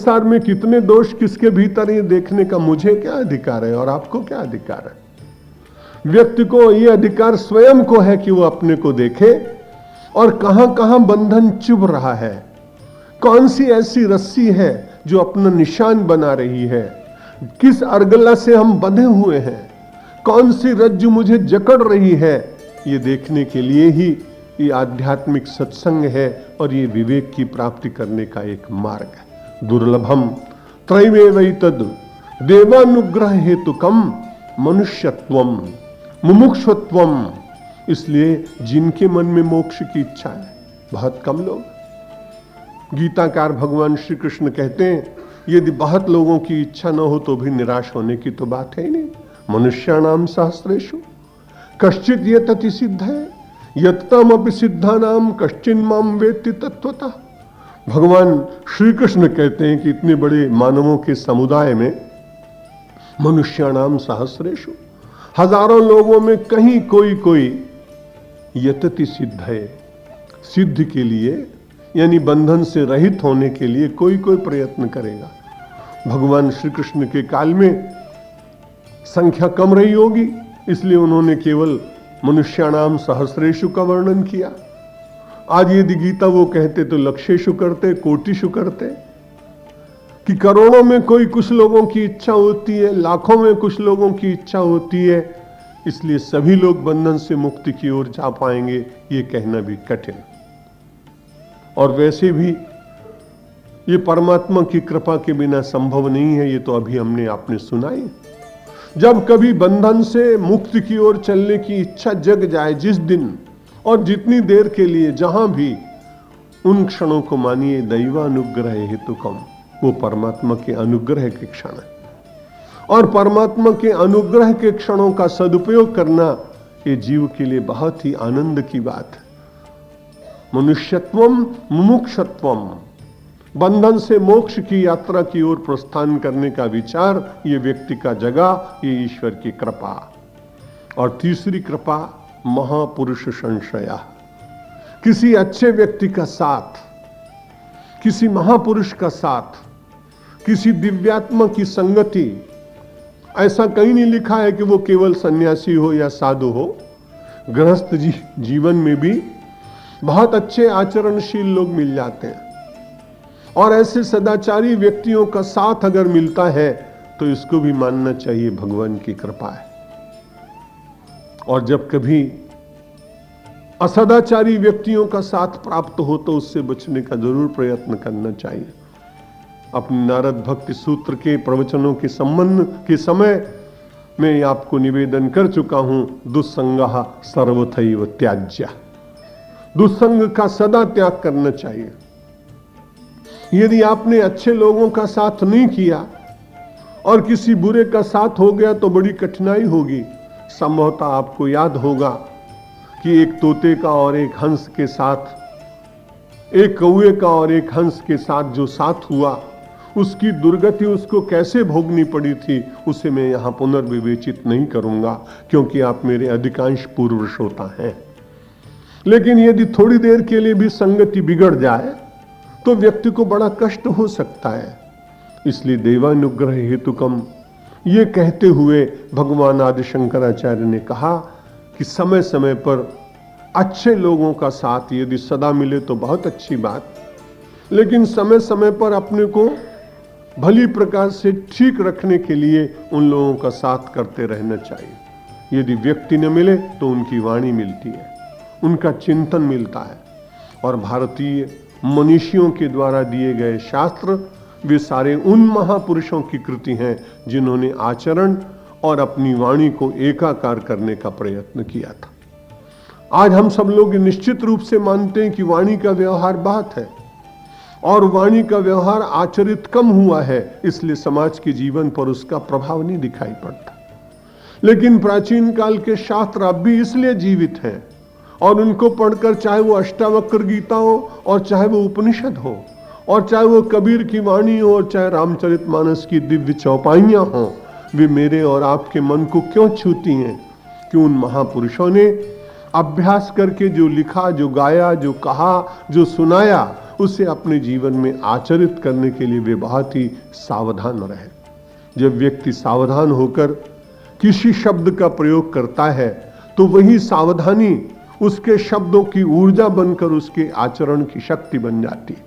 संसार में कितने दोष किसके भीतर है देखने का मुझे क्या अधिकार है और आपको क्या अधिकार है। व्यक्ति को यह अधिकार स्वयं को है कि वो अपने को देखे और कहां कहां बंधन चुभ रहा है, कौन सी ऐसी रस्सी है जो अपना निशान बना रही है, किस अर्गला से हम बंधे हुए हैं, कौन सी रज्जु मुझे जकड़ रही है। ये देखने के लिए ही ये आध्यात्मिक सत्संग है और ये विवेक की प्राप्ति करने का एक मार्ग है। दुर्लभम त्रैवेवैतद् देवानुग्रह हेतुकम मनुष्यत्वम मुमुक्षुत्वम। इसलिए जिनके मन में मोक्ष की इच्छा है, बहुत कम लोग। गीताकार भगवान श्री कृष्ण कहते हैं यदि बहुत लोगों की इच्छा न हो तो भी निराश होने की तो बात है ही नहीं। मनुष्याणाम सहस्रेषु कश्चित् यतति सिद्धये यत्तम अपि सिद्धानाम कश्चिन् माम वेत्ति तत्वतः। भगवान श्री कृष्ण कहते हैं कि इतने बड़े मानवों के समुदाय में मनुष्याणाम सहस्रेषु, हजारों लोगों में कहीं कोई कोई यतति सिद्धये, सिद्ध के लिए यानी बंधन से रहित होने के लिए कोई कोई प्रयत्न करेगा। भगवान श्री कृष्ण के काल में संख्या कम रही होगी, इसलिए उन्होंने केवल मनुष्याणाम सहस्रेषु का वर्णन किया। आज यदि गीता वो कहते तो लक्षेषु करते, कोटिषु करते, कि करोड़ों में कोई कुछ लोगों की इच्छा होती है, लाखों में कुछ लोगों की इच्छा होती है, इसलिए सभी लोग बंधन से मुक्ति की ओर जा पाएंगे, ये कहना भी कठिन। और वैसे भी ये परमात्मा की कृपा के बिना संभव नहीं है, ये तो अभी हमने आपने सुना ही। जब कभी बंधन से मुक्ति की ओर चलने की इच्छा जग जाए, जिस दिन और जितनी देर के लिए जहां भी, उन क्षणों को मानिए दैवानुग्रह हेतुकम, वो परमात्मा के अनुग्रह के क्षण है। और परमात्मा के अनुग्रह के क्षणों का सदुपयोग करना ये जीव के लिए बहुत ही आनंद की बात है। मनुष्यत्वम मुमुक्षत्वम, बंधन से मोक्ष की यात्रा की ओर प्रस्थान करने का विचार, ये व्यक्ति का जगा, ये ईश्वर की कृपा। और तीसरी कृपा महापुरुष संशया, किसी अच्छे व्यक्ति का साथ, किसी महापुरुष का साथ, किसी दिव्यात्मा की संगति। ऐसा कहीं नहीं लिखा है कि वो केवल सन्यासी हो या साधु हो, गृहस्थ जीवन में भी बहुत अच्छे आचरणशील लोग मिल जाते हैं। और ऐसे सदाचारी व्यक्तियों का साथ अगर मिलता है तो इसको भी मानना चाहिए भगवान की कृपा है। और जब कभी असदाचारी व्यक्तियों का साथ प्राप्त हो तो उससे बचने का जरूर प्रयत्न करना चाहिए। अपने नारद भक्ति सूत्र के प्रवचनों के संबंध के समय मैं आपको निवेदन कर चुका हूं, दुस्संगः सर्वथैव त्याज्य, दुस्संग का सदा त्याग करना चाहिए। यदि आपने अच्छे लोगों का साथ नहीं किया और किसी बुरे का साथ हो गया तो बड़ी कठिनाई होगी। संभवतः आपको याद होगा कि एक तोते का और एक हंस के साथ, एक कौवे का और एक हंस के साथ जो साथ हुआ, उसकी दुर्गति उसको कैसे भोगनी पड़ी थी, उसे मैं यहां पुनर्विवेचित नहीं करूंगा, क्योंकि आप मेरे अधिकांश पूर्व श्रोता हैं। लेकिन यदि थोड़ी देर के लिए भी संगति बिगड़ जाए तो व्यक्ति को बड़ा कष्ट हो सकता है। इसलिए देवानुग्रह हेतुकम, ये कहते हुए भगवान आदि शंकराचार्य ने कहा कि समय समय पर अच्छे लोगों का साथ यदि सदा मिले तो बहुत अच्छी बात, लेकिन समय समय पर अपने को भली प्रकार से ठीक रखने के लिए उन लोगों का साथ करते रहना चाहिए। यदि व्यक्ति न मिले तो उनकी वाणी मिलती है, उनका चिंतन मिलता है। और भारतीय मनीषियों के द्वारा दिए गए शास्त्र, वे सारे उन महापुरुषों की कृति हैं जिन्होंने आचरण और अपनी वाणी को एकाकार करने का प्रयत्न किया था। आज हम सब लोग निश्चित रूप से मानते हैं कि वाणी का व्यवहार बात है और वाणी का व्यवहार आचरित कम हुआ है, इसलिए समाज के जीवन पर उसका प्रभाव नहीं दिखाई पड़ता। लेकिन प्राचीन काल के शास्त्र अब भी इसलिए जीवित हैं और उनको पढ़कर, चाहे वो अष्टावक्र गीता हो और चाहे वो उपनिषद हो और चाहे वो कबीर की वाणी हो और चाहे रामचरितमानस की दिव्य चौपाइयां हो, वे मेरे और आपके मन को क्यों छूती हैं कि उन महापुरुषों ने अभ्यास करके जो लिखा, जो गाया, जो कहा, जो सुनाया, उसे अपने जीवन में आचरित करने के लिए वे बहुत ही सावधान रहें। जब व्यक्ति सावधान होकर किसी शब्द का प्रयोग करता है तो वही सावधानी उसके शब्दों की ऊर्जा बनकर उसके आचरण की शक्ति बन जाती है।